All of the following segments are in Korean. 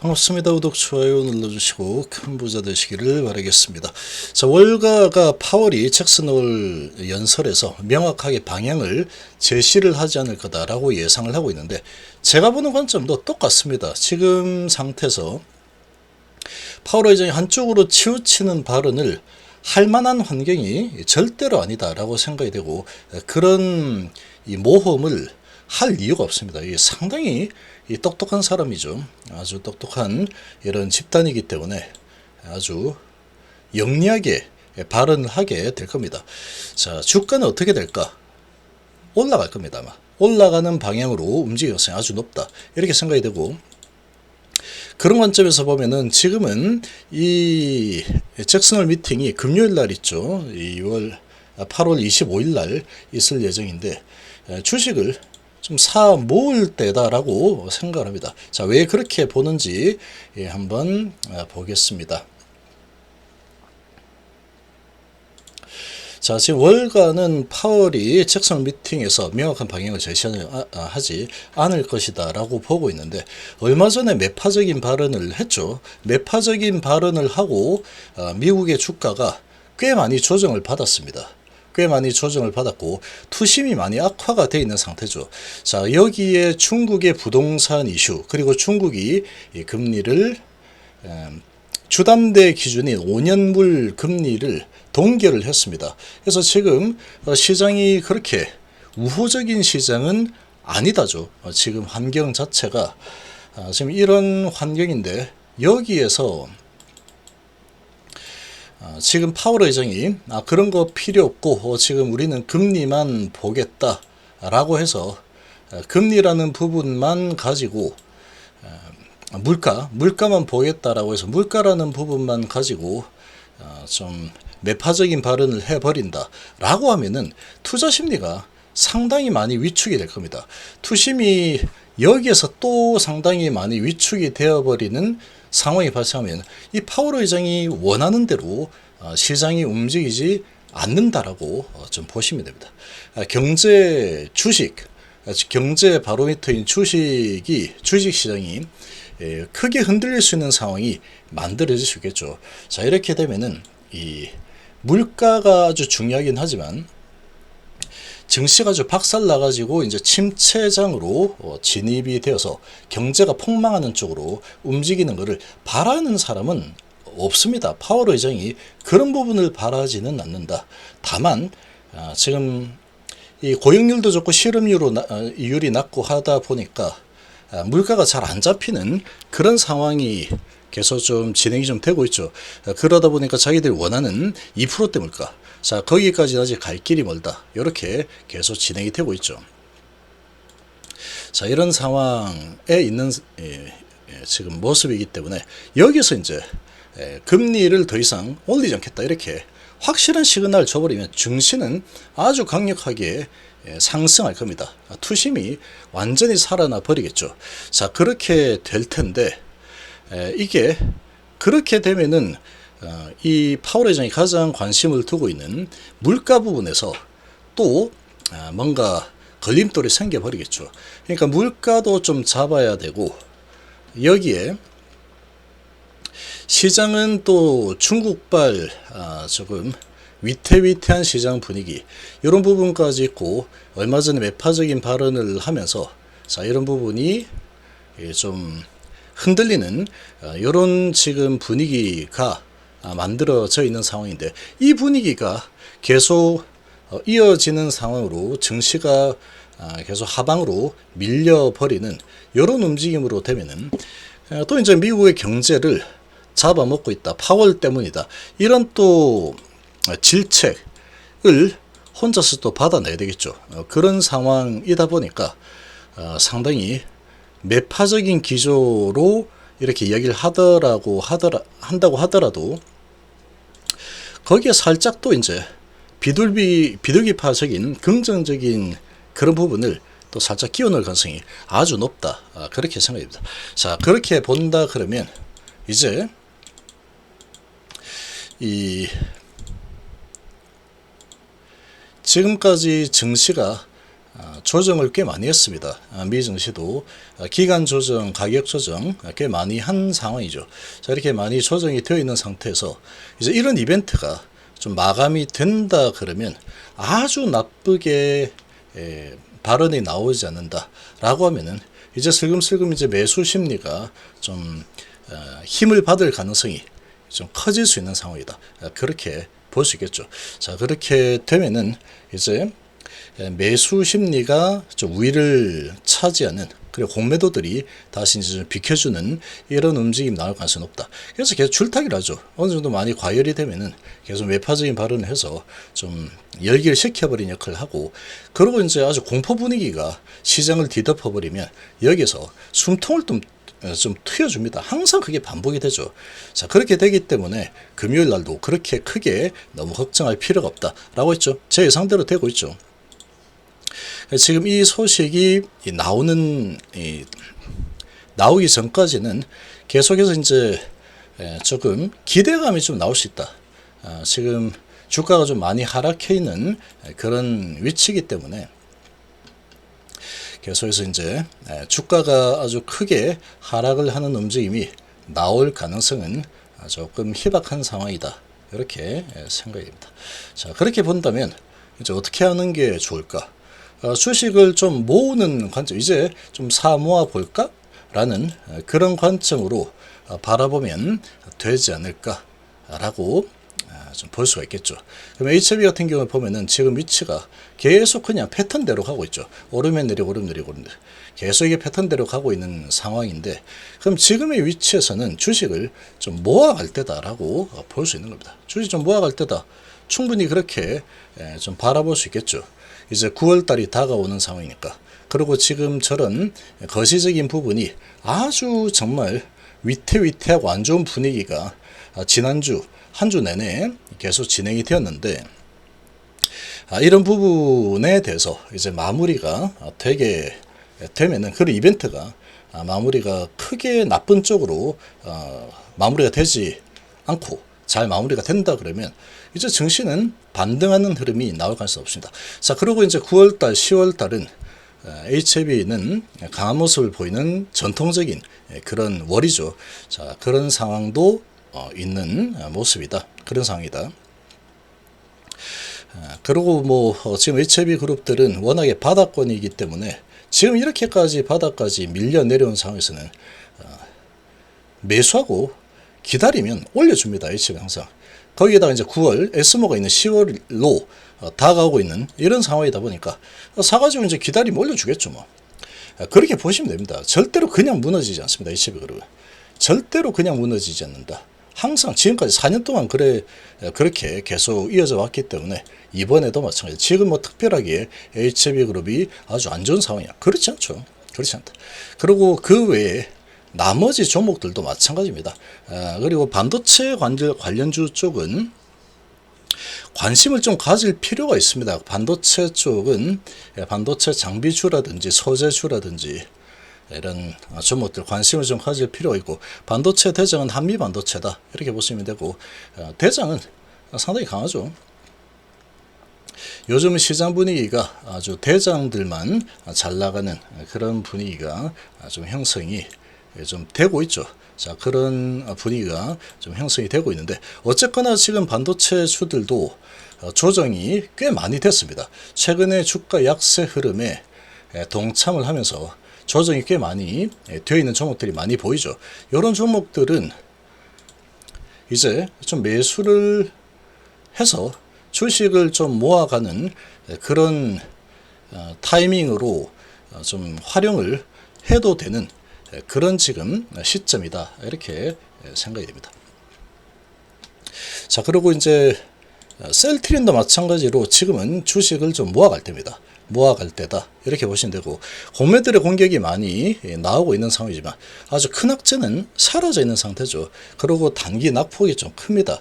반갑습니다. 구독, 좋아요 눌러주시고 큰 부자 되시기를 바라겠습니다. 자, 월가가 파월이 잭슨홀 연설에서 명확하게 방향을 제시를 하지 않을 거다라고 예상을 하고 있는데, 제가 보는 관점도 똑같습니다. 지금 상태에서 파월 의장이 한쪽으로 치우치는 발언을 할 만한 환경이 절대로 아니다라고 생각이 되고, 그런 이 모험을 할 이유가 없습니다. 이게 상당히 똑똑한 사람이죠. 아주 똑똑한 이런 집단이기 때문에 아주 영리하게 발언을 하게 될 겁니다. 자, 주가는 어떻게 될까? 올라갈 겁니다. 아마 올라가는 방향으로 움직일 가능성이 아주 높다, 이렇게 생각이 되고, 그런 관점에서 보면은 지금은 이 잭슨홀 미팅이 금요일 날 있죠. 8월 25일 날 있을 예정인데, 주식을 좀 사 모을 때다라고 생각을 합니다. 자, 왜 그렇게 보는지 한번 보겠습니다. 자, 지금 월가는 파월이 잭슨 미팅에서 명확한 방향을 제시하지 않을 것이다 라고 보고 있는데, 얼마 전에 매파적인 발언을 했죠. 매파적인 발언을 하고 미국의 주가가 꽤 많이 조정을 받았습니다. 꽤 많이 조정을 받았고 투심이 많이 악화가 되어 있는 상태죠. 자, 여기에 중국의 부동산 이슈, 그리고 중국이 이 금리를 주담대 기준인 5년물 금리를 동결을 했습니다. 그래서 지금 시장이 그렇게 우호적인 시장은 아니다죠. 지금 환경 자체가 지금 이런 환경인데, 여기에서 지금 파월 의장이 그런 거 필요 없고 지금 우리는 금리만 보겠다라고 해서 금리라는 부분만 가지고 물가만 보겠다라고 해서 물가라는 부분만 가지고 좀 매파적인 발언을 해버린다라고 하면은 투자 심리가 상당히 많이 위축이 될 겁니다. 투심이 여기에서 또 상당히 많이 위축이 되어버리는 상황이 발생하면 이 파월 의장이 원하는 대로 시장이 움직이지 않는다라고 좀 보시면 됩니다. 경제 바로미터인 주식시장이 크게 흔들릴 수 있는 상황이 만들어질 수 있겠죠. 자, 이렇게 되면은 이 물가가 아주 중요하긴 하지만 증시가 아주 박살나가지고 이제 침체장으로 진입이 되어서 경제가 폭망하는 쪽으로 움직이는 것을 바라는 사람은 없습니다. 파월 의장이 그런 부분을 바라지는 않는다. 다만 지금 이 고용률도 좋고 실업률이 낮고 하다 보니까 물가가 잘 안 잡히는 그런 상황이 계속 좀 진행이 좀 되고 있죠. 그러다 보니까 자기들이 원하는 2%대 물가, 자, 거기까지 아직 갈 길이 멀다, 이렇게 계속 진행이 되고 있죠. 자, 이런 상황에 있는 지금 모습이기 때문에 여기서 이제 금리를 더 이상 올리지 않겠다, 이렇게 확실한 시그널을 줘버리면 증시는 아주 강력하게 상승할 겁니다. 투심이 완전히 살아나 버리겠죠. 자, 그렇게 될 텐데, 이게 그렇게 되면은 이 파월 의장이 가장 관심을 두고 있는 물가 부분에서 또 뭔가 걸림돌이 생겨버리겠죠. 그러니까 물가도 좀 잡아야 되고, 여기에 시장은 또 중국발 조금 위태위태한 시장 분위기, 이런 부분까지 있고, 얼마 전에 매파적인 발언을 하면서 자, 이런 부분이 좀 흔들리는 이런 지금 분위기가 만들어져 있는 상황인데, 이 분위기가 계속 이어지는 상황으로 증시가 계속 하방으로 밀려버리는 이런 움직임으로 되면은 또 이제 미국의 경제를 잡아먹고 있다, 파월 때문이다, 이런 또 질책을 혼자서 또 받아내야 되겠죠. 그런 상황이다 보니까 상당히 매파적인 기조로 이렇게 이야기를 한다고 하더라도 거기에 살짝 또 이제 비둘기파적인 긍정적인 그런 부분을 또 살짝 끼워 넣을 가능성이 아주 높다, 그렇게 생각합니다. 자, 그렇게 본다 그러면 이제 지금까지 증시가 조정을 꽤 많이 했습니다. 미 증시도 기간 조정, 가격 조정 꽤 많이 한 상황이죠. 자, 이렇게 많이 조정이 되어 있는 상태에서 이제 이런 이벤트가 좀 마감이 된다 그러면 아주 나쁘게 발언이 나오지 않는다라고 하면은 이제 슬금슬금 이제 매수 심리가 좀 힘을 받을 가능성이 좀 커질 수 있는 상황이다. 그렇게 볼 수 있겠죠. 자, 그렇게 되면은 이제 매수 심리가 좀 우위를 차지하는, 그리고 공매도들이 다시 이제 좀 비켜주는 이런 움직임이 나올 가능성이 높다. 그래서 계속 줄타기를 하죠. 어느 정도 많이 과열이 되면은 계속 매파적인 발언을 해서 좀 열기를 식혀버린 역할을 하고, 그리고 이제 아주 공포 분위기가 시장을 뒤덮어버리면 여기서 숨통을 좀 트여줍니다. 항상 그게 반복이 되죠. 자, 그렇게 되기 때문에 금요일 날도 그렇게 크게 너무 걱정할 필요가 없다라고 했죠. 제 예상대로 되고 있죠. 지금 이 소식이 나오기 전까지는 계속해서 이제 조금 기대감이 좀 나올 수 있다. 지금 주가가 좀 많이 하락해 있는 그런 위치이기 때문에 계속해서 이제 주가가 아주 크게 하락을 하는 움직임이 나올 가능성은 조금 희박한 상황이다. 이렇게 생각이 됩니다. 자, 그렇게 본다면 이제 어떻게 하는 게 좋을까? 주식을 좀 모으는 관점, 이제 좀 사모아 볼까? 라는 그런 관점으로 바라보면 되지 않을까라고 좀 볼 수가 있겠죠. 그럼 HLB 같은 경우에 보면은 지금 위치가 계속 그냥 패턴대로 가고 있죠. 오르면 내리고 오르면 내리고 오르면 내리고. 계속 이게 패턴대로 가고 있는 상황인데, 그럼 지금의 위치에서는 주식을 좀 모아갈 때다라고 볼 수 있는 겁니다. 주식 좀 모아갈 때다. 충분히 그렇게 좀 바라볼 수 있겠죠. 이제 9월달이 다가오는 상황이니까. 그리고 지금 저런 거시적인 부분이 아주 정말 위태위태하고 안 좋은 분위기가 지난주 한 주 내내 계속 진행이 되었는데, 이런 부분에 대해서 이제 마무리가 되게 되면은 그런 이벤트가 마무리가 크게 나쁜 쪽으로 마무리가 되지 않고 잘 마무리가 된다 그러면 이제 증시는 반등하는 흐름이 나올 가능성이 없습니다. 자, 그리고 이제 9월달, 10월달은 HLB는 강한 모습을 보이는 전통적인 그런 월이죠. 자, 그런 상황도 있는 모습이다. 그런 상황이다. 그리고 뭐 지금 HLB 그룹들은 워낙에 바닥권이기 때문에 지금 이렇게까지 바닥까지 밀려 내려온 상황에서는 매수하고 기다리면 올려줍니다. HLB 항상. 거기에다가 이제 9월 S모가 있는 10월로 다가오고 있는 이런 상황이다 보니까 사가지고 이제 기다리면 올려주겠죠. 뭐 그렇게 보시면 됩니다. 절대로 그냥 무너지지 않습니다. HLB 그룹은 절대로 그냥 무너지지 않는다. 항상 지금까지 4년 동안 그렇게 계속 이어져 왔기 때문에 이번에도 마찬가지. 지금 뭐 특별하게 HLB 그룹이 아주 안 좋은 상황이야. 그렇지 않죠. 그렇지 않다. 그리고 그 외에 나머지 종목들도 마찬가지입니다. 그리고 반도체 관련주 쪽은 관심을 좀 가질 필요가 있습니다. 반도체 쪽은 반도체 장비주라든지 소재주라든지 이런 종목들 관심을 좀 가질 필요가 있고, 반도체 대장은 한미 반도체다 이렇게 보시면 되고, 대장은 상당히 강하죠. 요즘 시장 분위기가 아주 대장들만 잘 나가는 그런 분위기가 좀 형성이 좀 되고 있죠. 자, 그런 분위기가 좀 형성이 되고 있는데, 어쨌거나 지금 반도체 주들도 조정이 꽤 많이 됐습니다. 최근에 주가 약세 흐름에 동참을 하면서 조정이 꽤 많이 되어 있는 종목들이 많이 보이죠. 이런 종목들은 이제 좀 매수를 해서 주식을 좀 모아가는 그런 타이밍으로 좀 활용을 해도 되는 그런 지금 시점이다. 이렇게 생각이 됩니다. 자, 그리고 이제 셀트린도 마찬가지로 지금은 주식을 좀 모아갈 때입니다. 모아갈 때다. 이렇게 보시면 되고, 공매들의 공격이 많이 나오고 있는 상황이지만 아주 큰 악재는 사라져 있는 상태죠. 그리고 단기 낙폭이 좀 큽니다.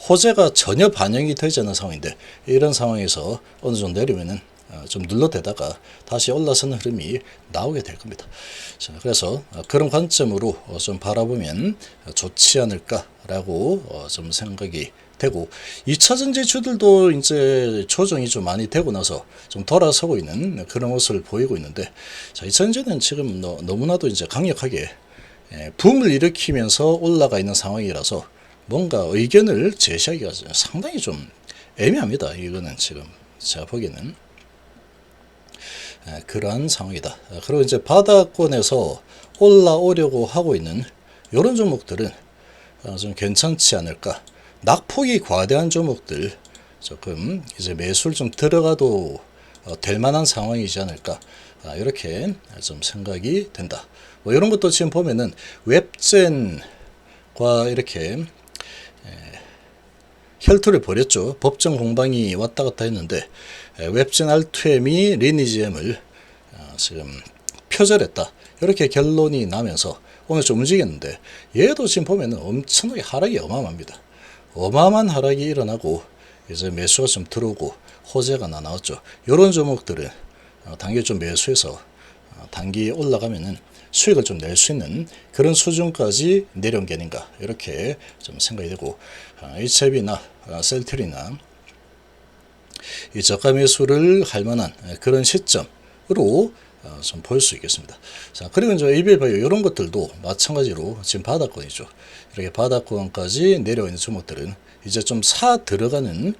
호재가 전혀 반영이 되지 않는 상황인데, 이런 상황에서 어느 정도 내리면은 좀 눌러대다가 다시 올라서는 흐름이 나오게 될 겁니다. 자, 그래서 그런 관점으로 좀 바라보면 좋지 않을까라고 좀 생각이 되고, 2차전 지주들도 이제 조정이 좀 많이 되고 나서 좀 돌아서고 있는 그런 모습을 보이고 있는데, 자, 2차전지는 지금 너무나도 이제 강력하게 붐을 일으키면서 올라가 있는 상황이라서 뭔가 의견을 제시하기가 상당히 좀 애매합니다. 이거는 지금 제가 보기에는 그러한 상황이다. 그리고 이제 바닥권에서 올라오려고 하고 있는 이런 종목들은 좀 괜찮지 않을까. 낙폭이 과대한 종목들 조금 이제 매수를 좀 들어가도 될 만한 상황이지 않을까. 이렇게 좀 생각이 된다. 뭐 이런 것도 지금 보면은 웹젠과 이렇게 혈투를 벌였죠. 법정 공방이 왔다 갔다 했는데 웹젠 R2M이 리니지엠을 지금 표절했다. 이렇게 결론이 나면서 오늘 좀 움직였는데, 얘도 지금 보면은 엄청나게 하락이 어마어마합니다. 어마어마한 하락이 일어나고 이제 매수가 좀 들어오고 호재가 나왔죠. 이런 종목들은 단기 좀 매수해서 단기 올라가면은 수익을 좀 낼 수 있는 그런 수준까지 내려온 게 아닌가, 이렇게 좀 생각이 되고, HIB나 셀트리나 이 저가 매수를 할 만한 그런 시점으로 좀 볼 수 있겠습니다. 자, 그리고 이제 ABL바이오 이런 것들도 마찬가지로 지금 바닥권이죠. 이렇게 바닥권까지 내려와 있는 종목들은 이제 좀 사 들어가는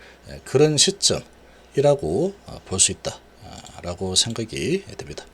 그런 시점이라고 볼 수 있다라고 생각이 됩니다.